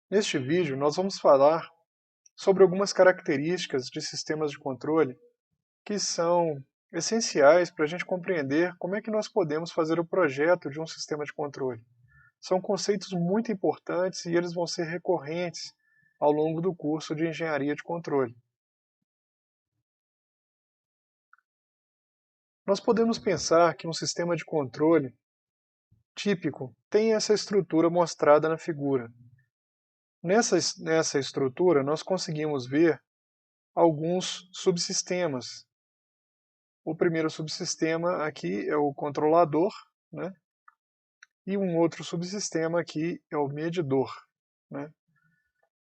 Neste vídeo, nós vamos falar sobre algumas características de sistemas de controle que são essenciais para a gente compreender como é que nós podemos fazer o projeto de um sistema de controle. São conceitos muito importantes e eles vão ser recorrentes ao longo do curso de Engenharia de Controle. Nós podemos pensar que um sistema de controle típico tem essa estrutura mostrada na figura. Nessa estrutura, nós conseguimos ver alguns subsistemas. O primeiro subsistema aqui é o controlador, né? E um outro subsistema aqui é o medidor, né?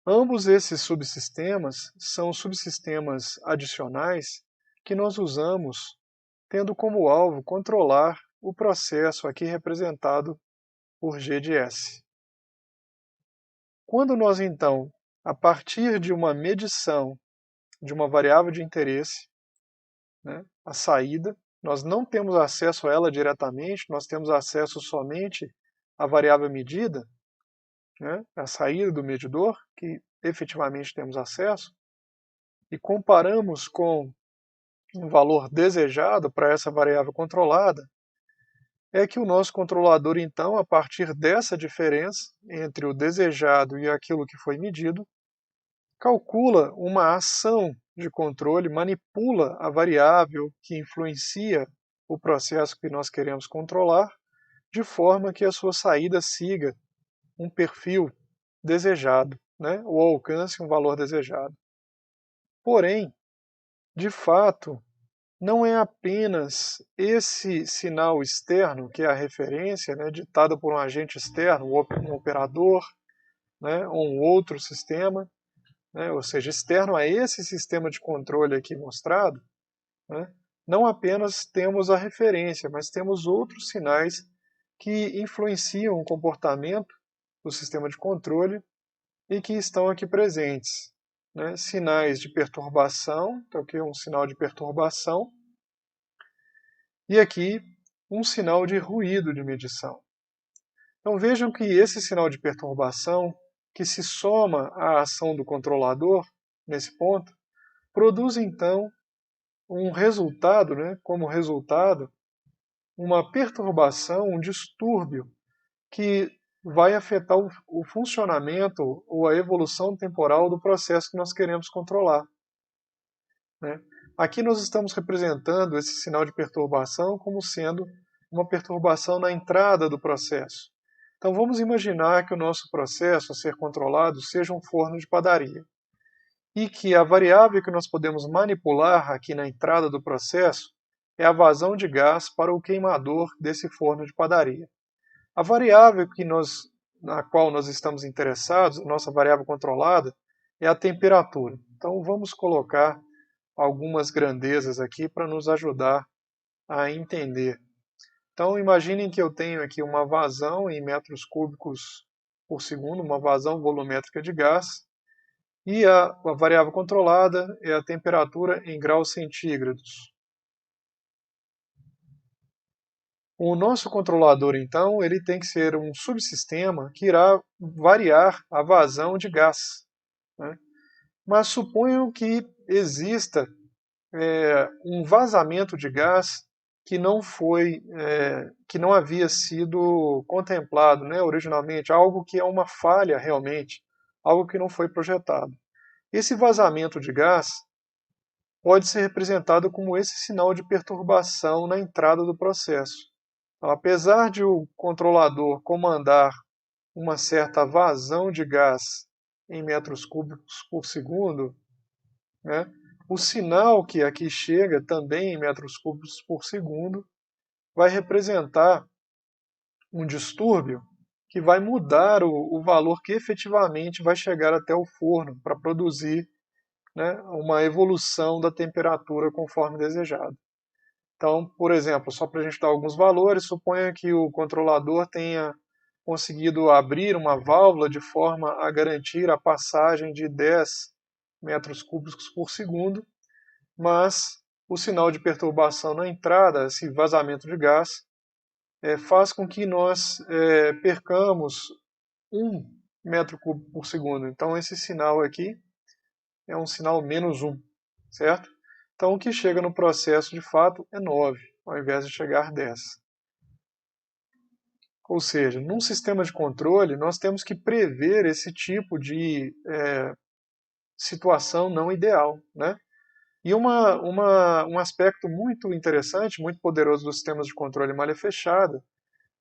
Ambos esses subsistemas são subsistemas adicionais que nós usamos tendo como alvo controlar o processo aqui representado por G de S. Quando nós, então, a partir de uma medição de uma variável de interesse, né, a saída, nós não temos acesso a ela diretamente, nós temos acesso somente à variável medida, né, a saída do medidor, que efetivamente temos acesso, e comparamos com um valor desejado para essa variável controlada, é que o nosso controlador, então, a partir dessa diferença entre o desejado e aquilo que foi medido, calcula uma ação de controle, manipula a variável que influencia o processo que nós queremos controlar, de forma que a sua saída siga um perfil desejado, né, ou alcance um valor desejado. Porém, de fato, não é apenas esse sinal externo, que é a referência, né, ditada por um agente externo, um operador, né, ou um outro sistema, né, ou seja, externo a esse sistema de controle aqui mostrado, né, não apenas temos a referência, mas temos outros sinais que influenciam o comportamento do sistema de controle e que estão aqui presentes. Né, sinais de perturbação, então aqui é um sinal de perturbação, e aqui um sinal de ruído de medição. Então vejam que esse sinal de perturbação, que se soma à ação do controlador, nesse ponto, produz então um resultado, né, como resultado, uma perturbação, um distúrbio que vai afetar o funcionamento ou a evolução temporal do processo que nós queremos controlar. Né? Aqui nós estamos representando esse sinal de perturbação como sendo uma perturbação na entrada do processo. Então vamos imaginar que o nosso processo a ser controlado seja um forno de padaria e que a variável que nós podemos manipular aqui na entrada do processo é a vazão de gás para o queimador desse forno de padaria. A variável na qual nós estamos interessados, a nossa variável controlada, é a temperatura. Então vamos colocar algumas grandezas aqui para nos ajudar a entender. Então imaginem que eu tenho aqui uma vazão em metros cúbicos por segundo, uma vazão volumétrica de gás, e a variável controlada é a temperatura em graus centígrados. O nosso controlador, então, ele tem que ser um subsistema que irá variar a vazão de gás. Né? Mas suponham que exista um vazamento de gás que não havia sido contemplado, né, originalmente, algo que é uma falha realmente, algo que não foi projetado. Esse vazamento de gás pode ser representado como esse sinal de perturbação na entrada do processo. Então, apesar de o controlador comandar uma certa vazão de gás em metros cúbicos por segundo, né, o sinal que aqui chega, também em metros cúbicos por segundo, vai representar um distúrbio que vai mudar o valor que efetivamente vai chegar até o forno para produzir, né, uma evolução da temperatura conforme desejado. Então, por exemplo, só para a gente dar alguns valores, suponha que o controlador tenha conseguido abrir uma válvula de forma a garantir a passagem de 10 metros cúbicos por segundo, mas o sinal de perturbação na entrada, esse vazamento de gás, faz com que nós percamos metro cúbico por segundo. Então esse sinal aqui é um sinal menos 1, certo? Então o que chega no processo de fato é 9, ao invés de chegar 10. Ou seja, num sistema de controle, nós temos que prever esse tipo de situação não ideal, né? E um aspecto muito interessante, muito poderoso dos sistemas de controle malha fechada,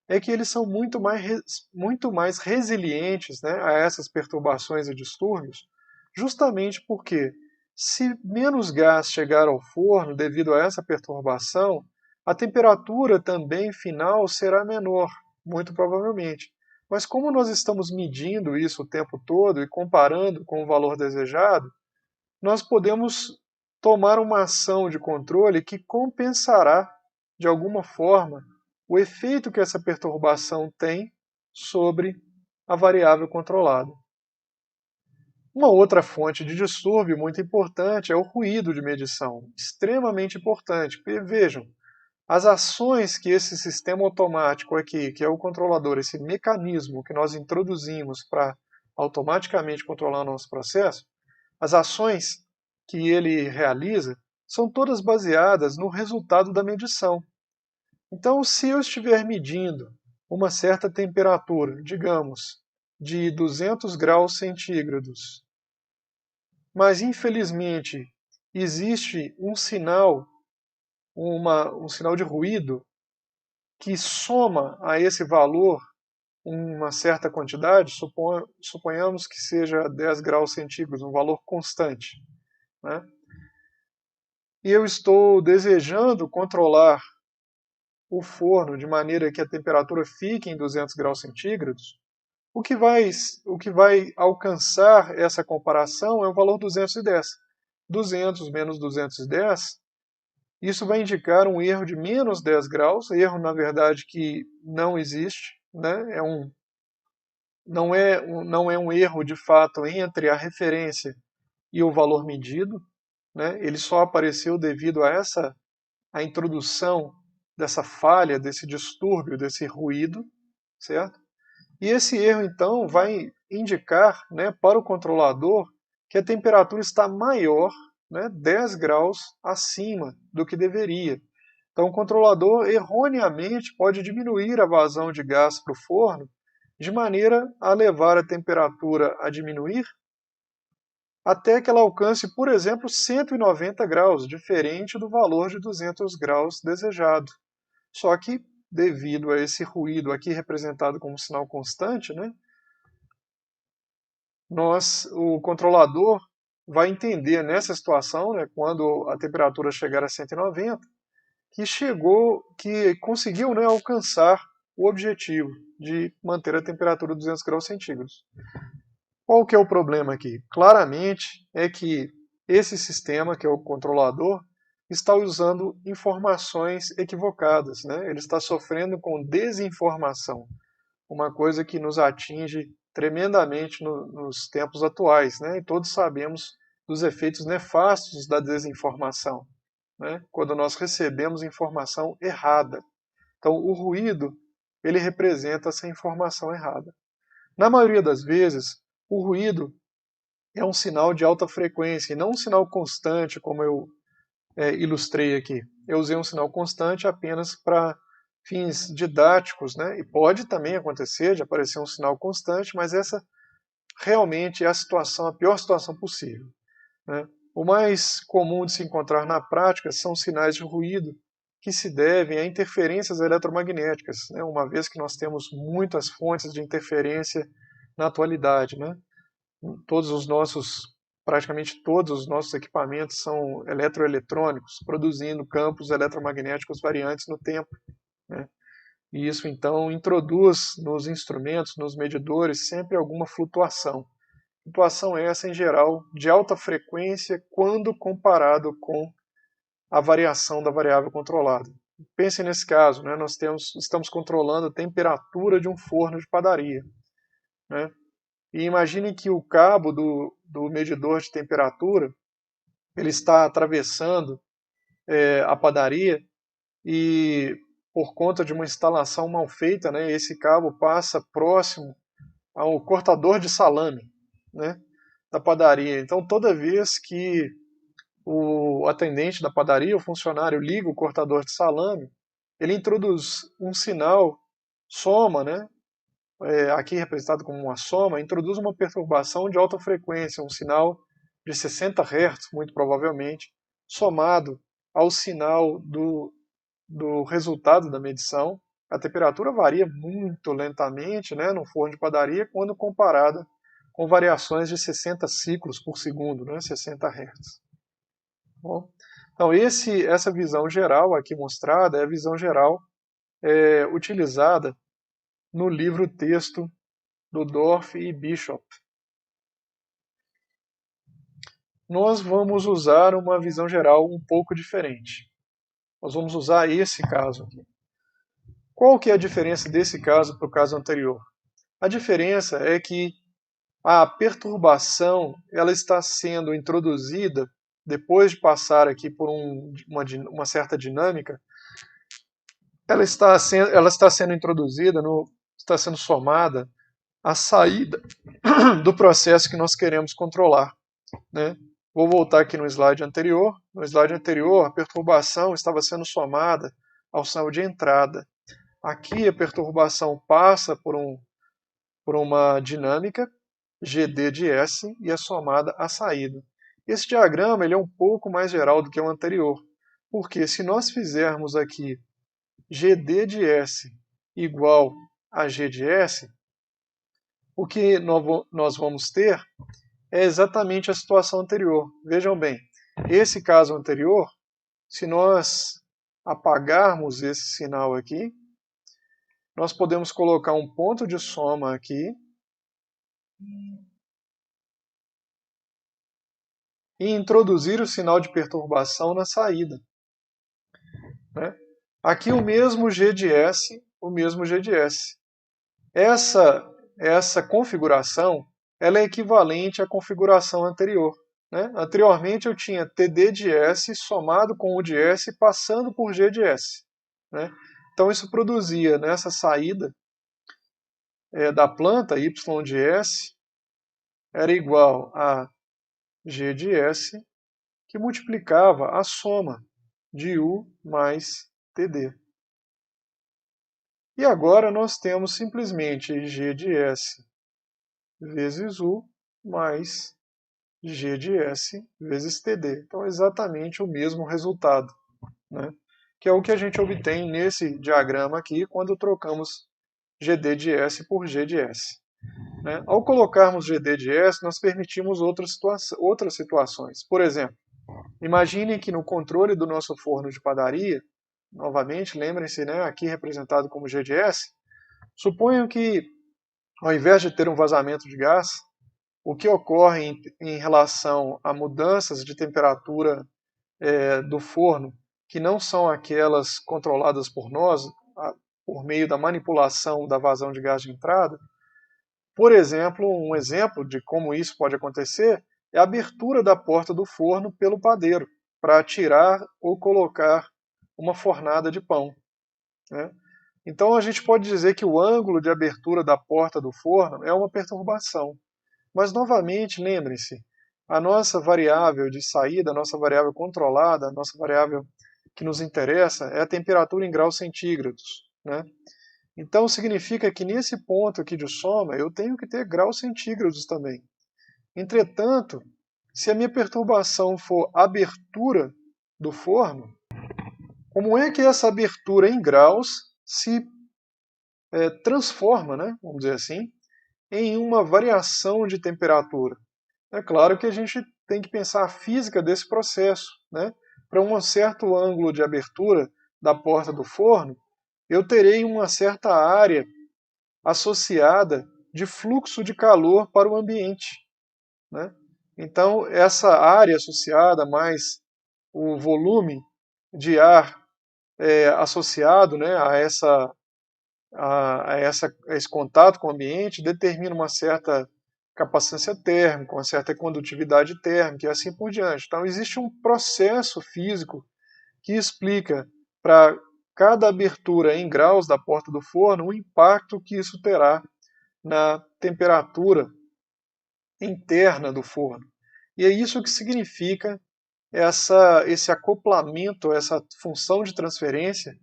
é que eles são muito mais resilientes, né, a essas perturbações e distúrbios, justamente porque se menos gás chegar ao forno devido a essa perturbação, a temperatura também final será menor, muito provavelmente. Mas como nós estamos medindo isso o tempo todo e comparando com o valor desejado, nós podemos tomar uma ação de controle que compensará, de alguma forma, o efeito que essa perturbação tem sobre a variável controlada. Uma outra fonte de distúrbio muito importante é o ruído de medição, extremamente importante, porque vejam, as ações que esse sistema automático aqui, que é o controlador, esse mecanismo que nós introduzimos para automaticamente controlar o nosso processo, as ações que ele realiza são todas baseadas no resultado da medição. Então, se eu estiver medindo uma certa temperatura, digamos, de 200 graus centígrados, mas infelizmente existe um sinal, um sinal de ruído que soma a esse valor uma certa quantidade, suponhamos que seja 10 graus centígrados, um valor constante, né? E eu estou desejando controlar o forno de maneira que a temperatura fique em 200 graus centígrados, o que vai alcançar essa comparação é o valor 210. 200 menos 210, isso vai indicar um erro de menos 10 graus, erro, na verdade, que não existe, né? Não é um erro de fato entre a referência e o valor medido, né? Ele só apareceu devido a introdução dessa falha, desse distúrbio, desse ruído, certo? E esse erro, então, vai indicar, né, para o controlador que a temperatura está maior, né, 10 graus acima do que deveria. Então, o controlador erroneamente pode diminuir a vazão de gás para o forno, de maneira a levar a temperatura a diminuir até que ela alcance, por exemplo, 190 graus, diferente do valor de 200 graus desejado. Só que, devido a esse ruído aqui representado como sinal constante, né, o controlador vai entender nessa situação, né, quando a temperatura chegar a 190, que conseguiu, né, alcançar o objetivo de manter a temperatura 200 graus centígrados. Qual que é o problema aqui? Claramente é que esse sistema, que é o controlador, está usando informações equivocadas, né? Ele está sofrendo com desinformação, uma coisa que nos atinge tremendamente nos tempos atuais, né? E todos sabemos dos efeitos nefastos da desinformação, né? Quando nós recebemos informação errada. Então, o ruído, ele representa essa informação errada. Na maioria das vezes, o ruído é um sinal de alta frequência e não um sinal constante, como eu ilustrei aqui. Eu usei um sinal constante apenas para fins didáticos, né? E pode também acontecer de aparecer um sinal constante, mas essa realmente é a pior situação possível, né? O mais comum de se encontrar na prática são sinais de ruído que se devem a interferências eletromagnéticas, né? Uma vez que nós temos muitas fontes de interferência na atualidade, né? Praticamente todos os nossos equipamentos são eletroeletrônicos, produzindo campos eletromagnéticos variantes no tempo, né? E isso então introduz nos instrumentos, nos medidores, sempre alguma flutuação. Flutuação essa, em geral, de alta frequência quando comparado com a variação da variável controlada. Pense nesse caso, né? Estamos controlando a temperatura de um forno de padaria, né? E imagine que o cabo do medidor de temperatura ele está atravessando a padaria e por conta de uma instalação mal feita, né, esse cabo passa próximo ao cortador de salame, né, da padaria. Então, toda vez que o atendente da padaria, o funcionário, liga o cortador de salame, ele introduz um sinal soma, né, aqui representado como uma soma, introduz uma perturbação de alta frequência, um sinal de 60 Hz, muito provavelmente, somado ao sinal do resultado da medição. A temperatura varia muito lentamente, né, no forno de padaria quando comparada com variações de 60 ciclos por segundo, né, 60 Hz. Bom, então essa visão geral aqui mostrada é a visão geral utilizada no livro-texto do Dorff e Bishop. Nós vamos usar uma visão geral um pouco diferente. Nós vamos usar esse caso aqui. Qual que é a diferença desse caso para o caso anterior? A diferença é que a perturbação ela está sendo introduzida depois de passar aqui por uma certa dinâmica. Ela está sendo introduzida, está sendo somada à saída do processo que nós queremos controlar, né? Vou voltar aqui no slide anterior. No slide anterior, a perturbação estava sendo somada ao sinal de entrada. Aqui a perturbação passa por uma dinâmica, GD de S, e é somada à saída. Esse diagrama ele é um pouco mais geral do que o anterior, porque se nós fizermos aqui GD de S igual a G de S, o que nós vamos ter é exatamente a situação anterior. Vejam bem, esse caso anterior, se nós apagarmos esse sinal aqui, nós podemos colocar um ponto de soma aqui e introduzir o sinal de perturbação na saída, né? Aqui o mesmo G de S, o mesmo G de S. Essa configuração ela é equivalente à configuração anterior, né? Anteriormente eu tinha TD de S somado com o de S passando por G de S, né? Então isso produzia nessa saída da planta Y de S era igual a G de S, que multiplicava a soma de U mais TD. E agora nós temos simplesmente G de S vezes U mais G de S vezes TD. Então é exatamente o mesmo resultado, né? Que é o que a gente obtém nesse diagrama aqui quando trocamos GD de S por G de S, né? Ao colocarmos GD de S, nós permitimos outras situações. Por exemplo, imagine que no controle do nosso forno de padaria, novamente, lembrem-se, né, aqui representado como G de S, suponham que, ao invés de ter um vazamento de gás, o que ocorre em relação a mudanças de temperatura do forno, que não são aquelas controladas por nós, por meio da manipulação da vazão de gás de entrada. Por exemplo, um exemplo de como isso pode acontecer é a abertura da porta do forno pelo padeiro, para tirar ou colocar uma fornada de pão, né? Então a gente pode dizer que o ângulo de abertura da porta do forno é uma perturbação. Mas novamente, lembrem-se, a nossa variável de saída, a nossa variável controlada, a nossa variável que nos interessa é a temperatura em graus centígrados, né? Então significa que nesse ponto aqui de soma eu tenho que ter graus centígrados também. Entretanto, se a minha perturbação for abertura do forno, como é que essa abertura em graus se transforma, né, vamos dizer assim, em uma variação de temperatura? É claro que a gente tem que pensar a física desse processo, né? Para um certo ângulo de abertura da porta do forno, eu terei uma certa área associada de fluxo de calor para o ambiente, né? Então, essa área associada mais o volume de ar associado, né, a esse contato com o ambiente determina uma certa capacitância térmica, uma certa condutividade térmica e assim por diante. Então, existe um processo físico que explica para cada abertura em graus da porta do forno o impacto que isso terá na temperatura interna do forno. E é isso que significa esse acoplamento, essa função de transferência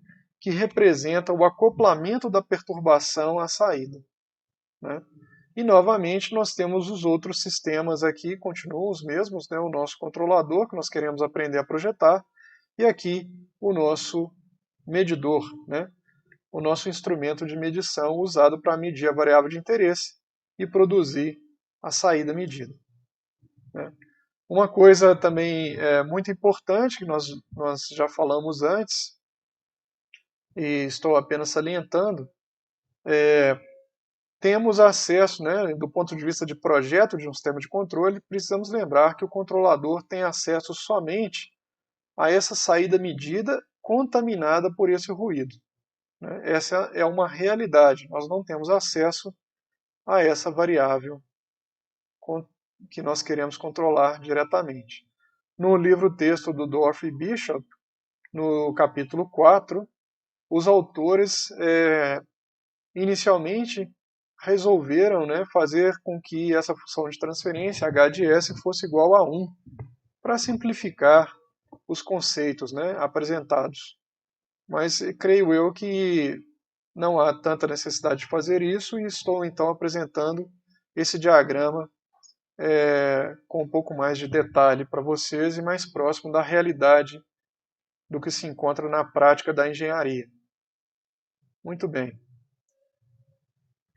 que representa o acoplamento da perturbação à saída, né? E novamente nós temos os outros sistemas aqui, continuam os mesmos, né? O nosso controlador que nós queremos aprender a projetar, e aqui o nosso medidor, né? O nosso instrumento de medição usado para medir a variável de interesse e produzir a saída medida, né? Uma coisa também muito importante, que nós já falamos antes, e estou apenas salientando, temos acesso, né, do ponto de vista de projeto de um sistema de controle, precisamos lembrar que o controlador tem acesso somente a essa saída medida contaminada por esse ruído, né? Essa é uma realidade, nós não temos acesso a essa variável que nós queremos controlar diretamente. No livro-texto do Dorff e Bishop, no capítulo 4, os autores inicialmente resolveram, né, fazer com que essa função de transferência H de S fosse igual a 1, para simplificar os conceitos, né, apresentados. Mas creio eu que não há tanta necessidade de fazer isso, e estou então apresentando esse diagrama com um pouco mais de detalhe para vocês e mais próximo da realidade do que se encontra na prática da engenharia. Muito bem.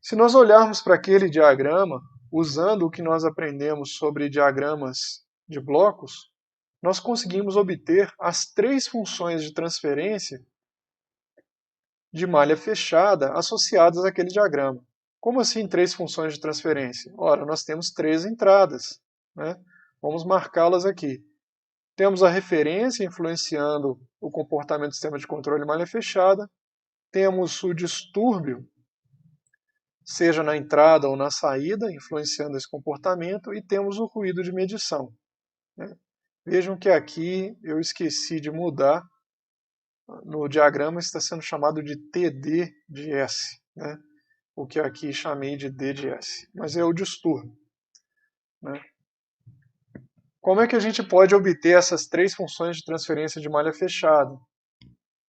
Se nós olharmos para aquele diagrama, usando o que nós aprendemos sobre diagramas de blocos, nós conseguimos obter as 3 funções de transferência de malha fechada associadas àquele diagrama. Como assim 3 funções de transferência? Ora, nós temos 3 entradas, né? Vamos marcá-las aqui. Temos a referência influenciando o comportamento do sistema de controle malha fechada. Temos o distúrbio, seja na entrada ou na saída, influenciando esse comportamento. E temos o ruído de medição, né? Vejam que aqui eu esqueci de mudar. No diagrama está sendo chamado de TD de S, né? O que aqui chamei de D de S. Mas é o distúrbio, né? Como é que a gente pode obter essas 3 funções de transferência de malha fechada?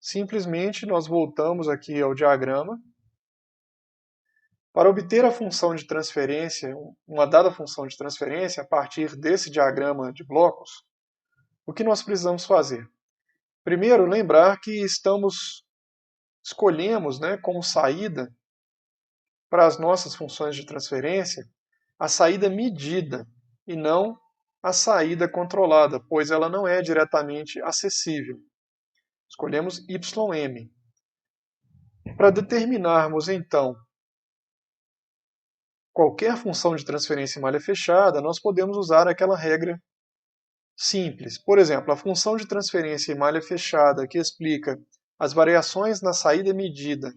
Simplesmente nós voltamos aqui ao diagrama. Para obter a função de transferência, uma dada função de transferência a partir desse diagrama de blocos, o que nós precisamos fazer? Primeiro, lembrar que escolhemos, né, como saída para as nossas funções de transferência a saída medida e não a saída controlada, pois ela não é diretamente acessível. Escolhemos YM. Para determinarmos, então, qualquer função de transferência em malha fechada, nós podemos usar aquela regra simples. Por exemplo, a função de transferência em malha fechada que explica as variações na saída medida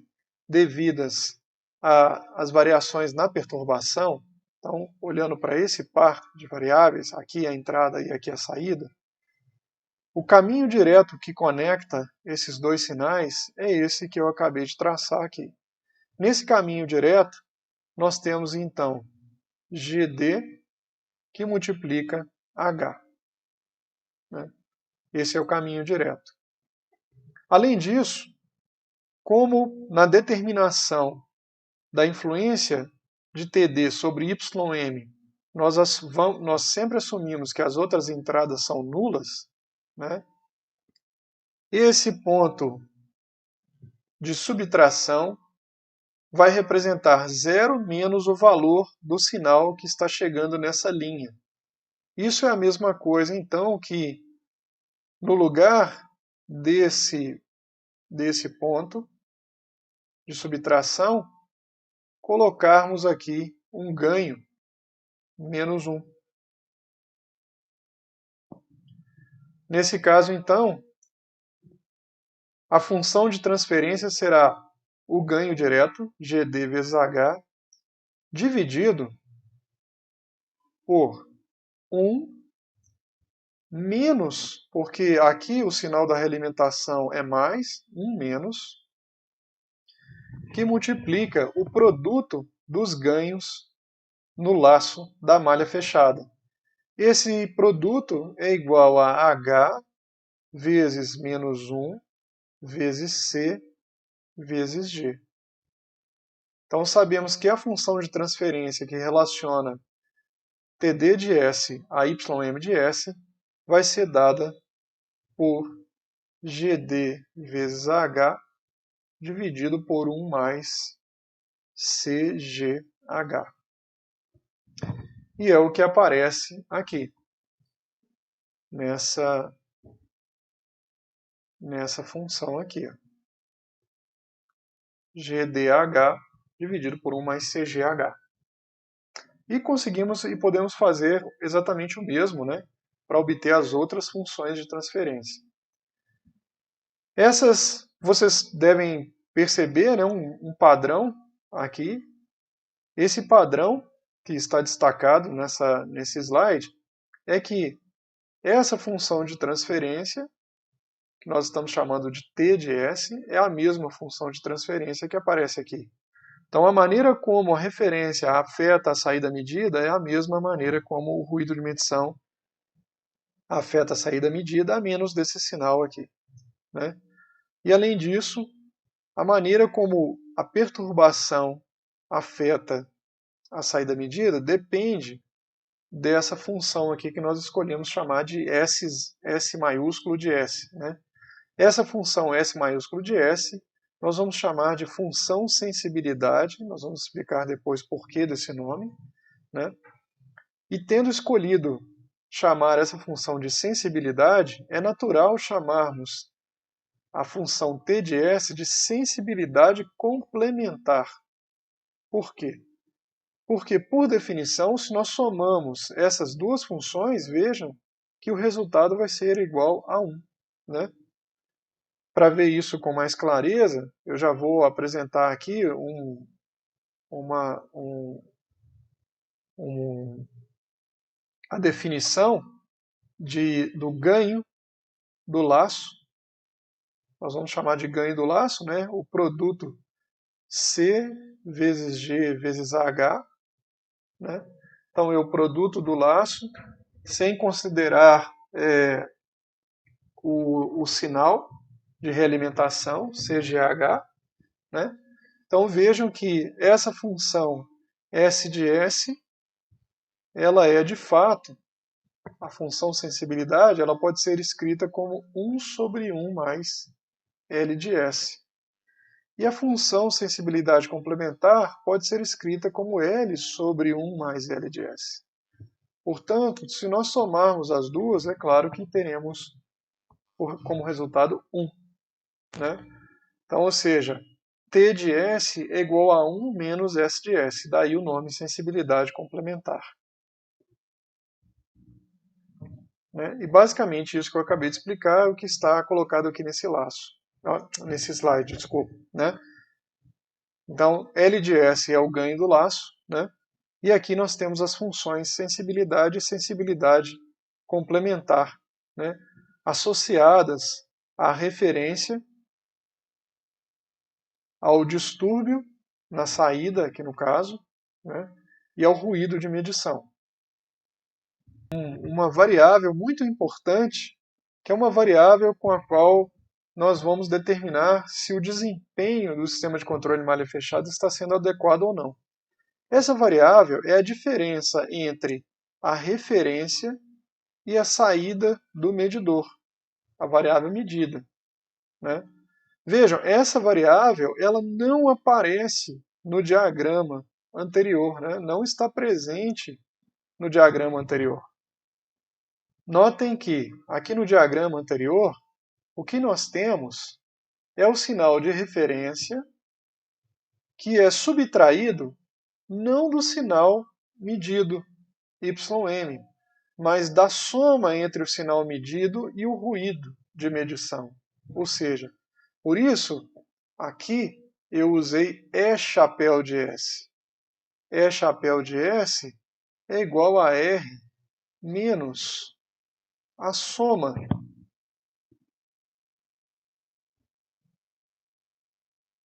devidas às variações na perturbação. Então, olhando para esse par de variáveis, aqui a entrada e aqui a saída, o caminho direto que conecta esses 2 sinais é esse que eu acabei de traçar aqui. Nesse caminho direto, nós temos então GD que multiplica H, né? Esse é o caminho direto. Além disso, como na determinação da influência de TD sobre YM, nós sempre assumimos que as outras entradas são nulas, né? Esse ponto de subtração vai representar 0 menos o valor do sinal que está chegando nessa linha. Isso é a mesma coisa, então, que no lugar desse ponto de subtração, colocarmos aqui um ganho, menos 1. Nesse caso, então, a função de transferência será o ganho direto, GD vezes H, dividido por 1 menos, porque aqui o sinal da realimentação é mais, 1 menos, que multiplica o produto dos ganhos no laço da malha fechada. Esse produto é igual a H vezes menos 1 vezes C vezes G. Então sabemos que a função de transferência que relaciona TD de S a YM de S vai ser dada por GD vezes AH dividido por 1 mais CGH. E é o que aparece aqui, nessa função aqui. Ó. GDH dividido por 1 mais CGH. E conseguimos e podemos fazer exatamente o mesmo, né, para obter as outras funções de transferência. Essas vocês devem perceber, né, um padrão aqui. Esse padrão que está destacado nesse slide é que essa função de transferência, que nós estamos chamando de T de S, é a mesma função de transferência que aparece aqui. Então, a maneira como a referência afeta a saída medida é a mesma maneira como o ruído de medição afeta a saída medida, a menos desse sinal aqui. Né? E, além disso, a maneira como a perturbação afeta a saída medida depende dessa função aqui que nós escolhemos chamar de S maiúsculo de S. Né? Essa função S maiúsculo de S nós vamos chamar de função sensibilidade, nós vamos explicar depois porquê desse nome. Né? E tendo escolhido chamar essa função de sensibilidade, é natural chamarmos a função T de S de sensibilidade complementar. Por quê? Porque, por definição, se nós somamos essas duas funções, vejam que o resultado vai ser igual a 1. Né? Para ver isso com mais clareza, eu já vou apresentar aqui a definição do ganho do laço. Nós vamos chamar de ganho do laço, né? O produto C vezes G vezes AH. Né? Então, é o produto do laço, sem considerar o sinal de realimentação, CGH. Né? Então, vejam que essa função S de S, ela é de fato, a função sensibilidade, ela pode ser escrita como 1 sobre 1 mais L de S. E a função sensibilidade complementar pode ser escrita como L sobre 1 mais L de S. Portanto, se nós somarmos as duas, é claro que teremos como resultado 1. Né? Então, ou seja, T de S é igual a 1 menos S de S. Daí o nome sensibilidade complementar. Né? E basicamente isso que eu acabei de explicar é o que está colocado aqui nesse nesse slide, desculpa. Né? Então, L de S é o ganho do laço, né? E aqui nós temos as funções sensibilidade e sensibilidade complementar, né? Associadas à referência, ao distúrbio na saída, aqui no caso, né? E ao ruído de medição. Uma variável muito importante, que é uma variável com a qual nós vamos determinar se o desempenho do sistema de controle de malha fechada está sendo adequado ou não. Essa variável é a diferença entre a referência e a saída do medidor, a variável medida. Né? Vejam, essa variável ela não aparece no diagrama anterior, né? Não está presente no diagrama anterior. Notem que, aqui no diagrama anterior, o que nós temos é o sinal de referência que é subtraído não do sinal medido, YM, mas da soma entre o sinal medido e o ruído de medição. Ou seja, por isso, aqui eu usei E chapéu de S. E chapéu de S é igual a R menos a soma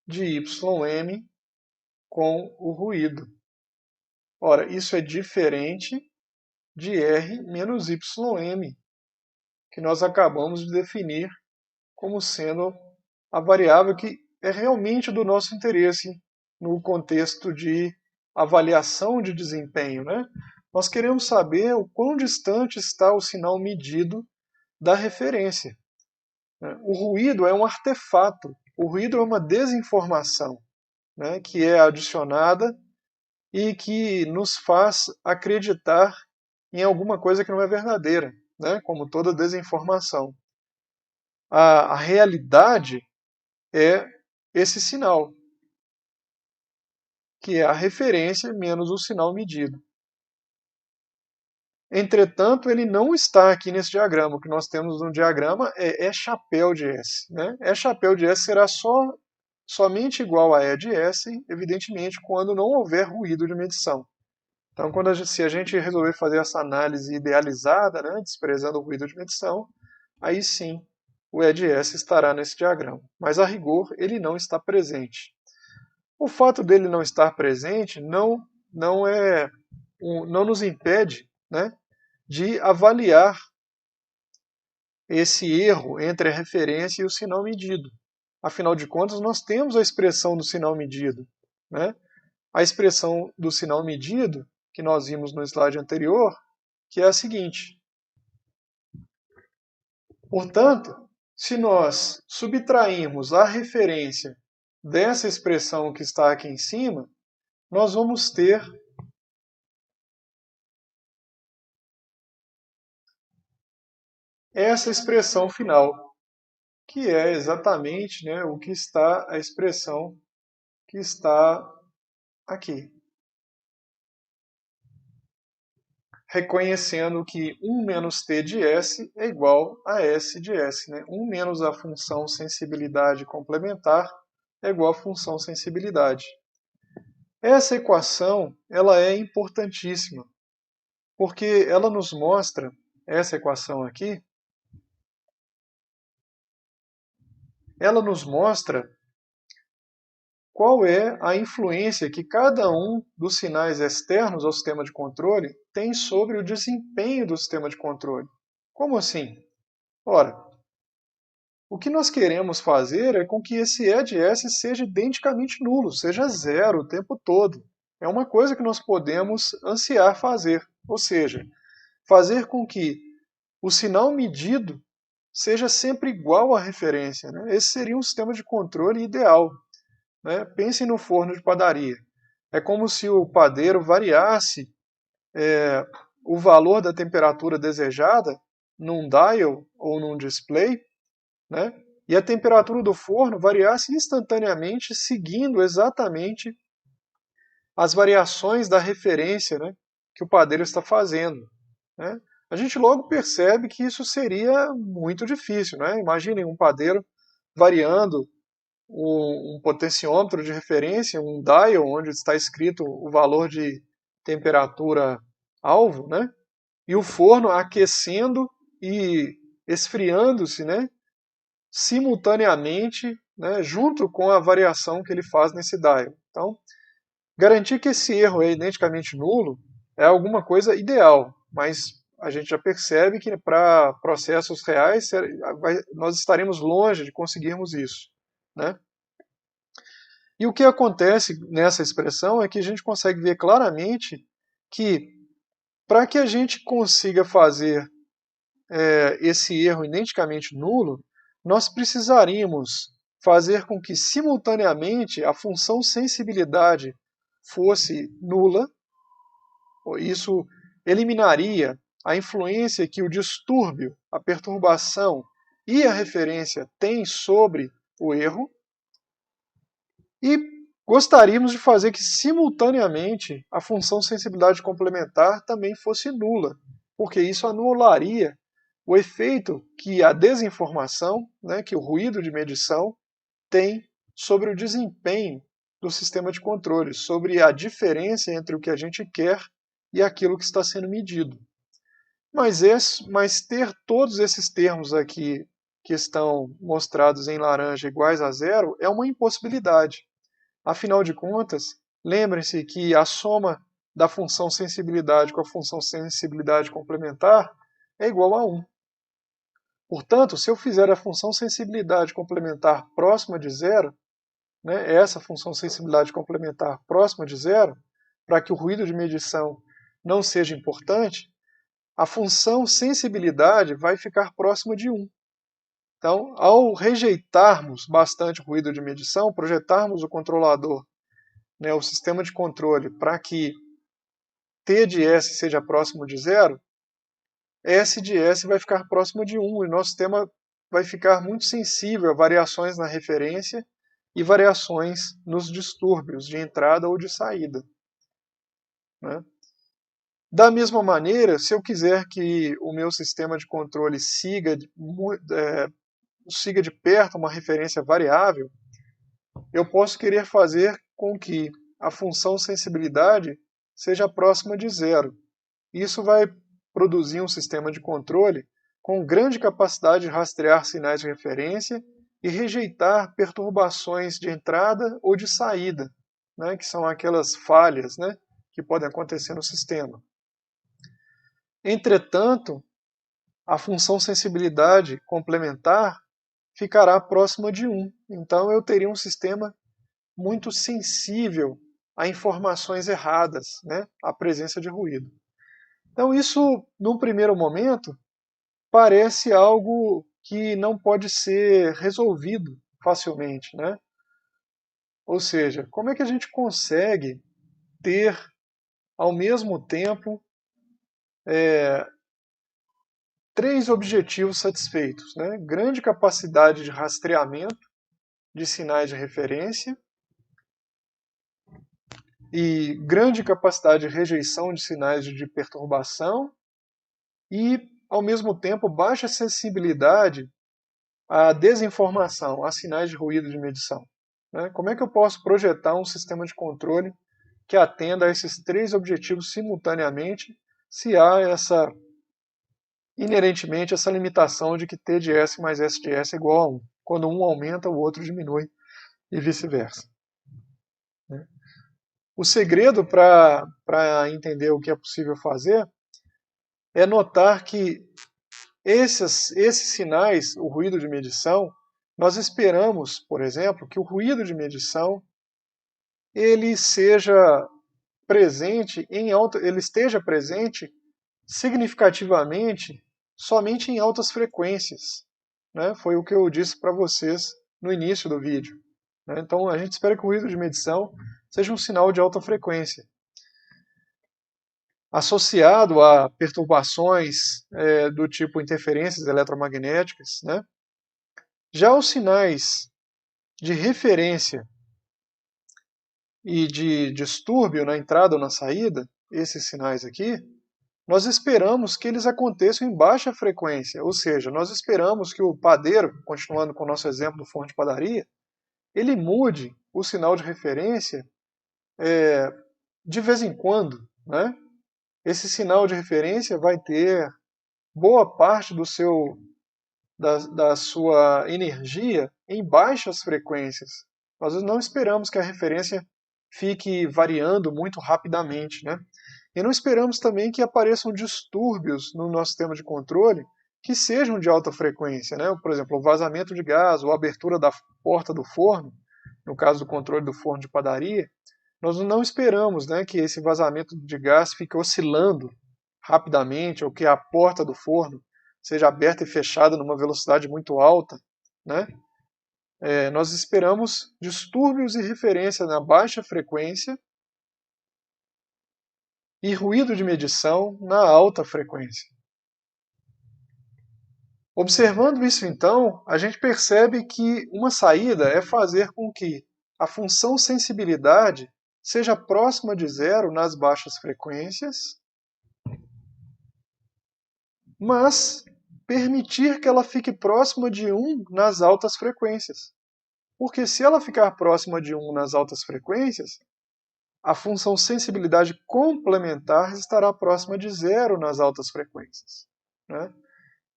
de YM com o ruído. Ora, isso é diferente de R menos YM, que nós acabamos de definir como sendo a variável que é realmente do nosso interesse no contexto de avaliação de desempenho, né? Nós queremos saber o quão distante está o sinal medido da referência. O ruído é um artefato, o ruído é uma desinformação, né, que é adicionada e que nos faz acreditar em alguma coisa que não é verdadeira, né, como toda desinformação. A realidade é esse sinal, que é a referência menos o sinal medido. Entretanto, ele não está aqui nesse diagrama. O que nós temos no diagrama é chapéu de S. Né? Chapéu de S será somente igual a E de S, evidentemente, quando não houver ruído de medição. Então, se a gente resolver fazer essa análise idealizada, né, desprezando o ruído de medição, aí sim o E de S estará nesse diagrama. Mas, a rigor, ele não está presente. O fato dele não estar presente não nos impede, né, de avaliar esse erro entre a referência e o sinal medido. Afinal de contas, nós temos a expressão do sinal medido. Né? A expressão do sinal medido, que nós vimos no slide anterior, que é a seguinte. Portanto, se nós subtrairmos a referência dessa expressão que está aqui em cima, nós vamos ter essa expressão final, que é exatamente, né, o que está a expressão que está aqui. Reconhecendo que 1 menos t de S é igual a S de S. Né? 1 menos a função sensibilidade complementar é igual a função sensibilidade. Essa equação ela é importantíssima, porque ela nos mostra, essa equação aqui, ela nos mostra qual é a influência que cada um dos sinais externos ao sistema de controle tem sobre o desempenho do sistema de controle. Como assim? Ora, o que nós queremos fazer é com que esse E de S seja identicamente nulo, seja zero o tempo todo. É uma coisa que nós podemos ansiar fazer, ou seja, fazer com que o sinal medido seja sempre igual à referência. Né? Esse seria um sistema de controle ideal. Né? Pensem no forno de padaria. É como se o padeiro variasse o valor da temperatura desejada num dial ou num display, né? E a temperatura do forno variasse instantaneamente, seguindo exatamente as variações da referência, né, que o padeiro está fazendo. Né? A gente logo percebe que isso seria muito difícil. Né? Imaginem um padeiro variando um potenciômetro de referência, um dial, onde está escrito o valor de temperatura alvo, né? E o forno aquecendo e esfriando-se, né? Simultaneamente, né, junto com a variação que ele faz nesse dial. Então, garantir que esse erro é identicamente nulo é alguma coisa ideal, mas a gente já percebe que para processos reais nós estaremos longe de conseguirmos isso. Né? E o que acontece nessa expressão é que a gente consegue ver claramente que para que a gente consiga fazer esse erro identicamente nulo, nós precisaríamos fazer com que simultaneamente a função sensibilidade fosse nula. Isso eliminaria a influência que o distúrbio, a perturbação e a referência têm sobre o erro. E gostaríamos de fazer que simultaneamente a função sensibilidade complementar também fosse nula, porque isso anularia o efeito que a desinformação, né, que o ruído de medição tem sobre o desempenho do sistema de controle, sobre a diferença entre o que a gente quer e aquilo que está sendo medido. Mas ter todos esses termos aqui que estão mostrados em laranja iguais a zero é uma impossibilidade. Afinal de contas, lembrem-se que a soma da função sensibilidade com a função sensibilidade complementar é igual a 1. Portanto, se eu fizer a função sensibilidade complementar próxima de zero, né, essa função sensibilidade complementar próxima de zero, para que o ruído de medição não seja importante, a função sensibilidade vai ficar próxima de 1. Então, ao rejeitarmos bastante ruído de medição, projetarmos o controlador, né, o sistema de controle, para que T de S seja próximo de zero, S de S vai ficar próximo de 1 e nosso sistema vai ficar muito sensível a variações na referência e variações nos distúrbios de entrada ou de saída, né? Da mesma maneira, se eu quiser que o meu sistema de controle siga de perto uma referência variável, eu posso querer fazer com que a função sensibilidade seja próxima de zero. Isso vai produzir um sistema de controle com grande capacidade de rastrear sinais de referência e rejeitar perturbações de entrada ou de saída, né, que são aquelas falhas, né, que podem acontecer no sistema. Entretanto, a função sensibilidade complementar ficará próxima de 1. Então eu teria um sistema muito sensível a informações erradas, né, à presença de ruído. Então isso, num primeiro momento, parece algo que não pode ser resolvido facilmente, né? Ou seja, como é que a gente consegue ter, ao mesmo tempo, três objetivos satisfeitos, né? Grande capacidade de rastreamento de sinais de referência e grande capacidade de rejeição de sinais de perturbação e, ao mesmo tempo, baixa sensibilidade à desinformação, a sinais de ruído de medição, né? Como é que eu posso projetar um sistema de controle que atenda a esses três objetivos simultaneamente, se há inerentemente essa limitação de que T de S mais S de S é igual a 1. Quando um aumenta, o outro diminui e vice-versa. O segredo para entender o que é possível fazer é notar que esses sinais, o ruído de medição, nós esperamos, por exemplo, que o ruído de medição ele seja presente ele esteja presente significativamente somente em altas frequências, né? Foi o que eu disse para vocês no início do vídeo, né? Então a gente espera que o ruído de medição seja um sinal de alta frequência, associado a perturbações do tipo interferências eletromagnéticas, né? Já os sinais de referência e de distúrbio na entrada ou na saída, esses sinais aqui, nós esperamos que eles aconteçam em baixa frequência, ou seja, nós esperamos que o padeiro, continuando com o nosso exemplo do forno de padaria, ele mude o sinal de referência de vez em quando, né? Esse sinal de referência vai ter boa parte da sua energia em baixas frequências. Nós não esperamos que a referência fique variando muito rapidamente, né? E não esperamos também que apareçam distúrbios no nosso sistema de controle que sejam de alta frequência, né? Por exemplo, o vazamento de gás ou a abertura da porta do forno, no caso do controle do forno de padaria, nós não esperamos, né, que esse vazamento de gás fique oscilando rapidamente ou que a porta do forno seja aberta e fechada numa velocidade muito alta, né? Nós esperamos distúrbios e referência na baixa frequência e ruído de medição na alta frequência. Observando isso, então, a gente percebe que uma saída é fazer com que a função sensibilidade seja próxima de zero nas baixas frequências, mas permitir que ela fique próxima de 1 nas altas frequências. Porque se ela ficar próxima de 1 nas altas frequências, a função sensibilidade complementar estará próxima de zero nas altas frequências, né?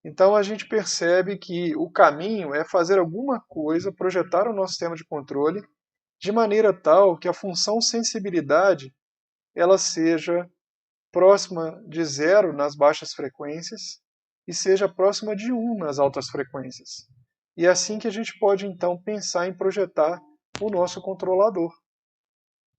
Então a gente percebe que o caminho é fazer alguma coisa, projetar o nosso sistema de controle de maneira tal que a função sensibilidade ela seja próxima de 0 nas baixas frequências e seja próxima de 1 nas altas frequências. E é assim que a gente pode, então, pensar em projetar o nosso controlador.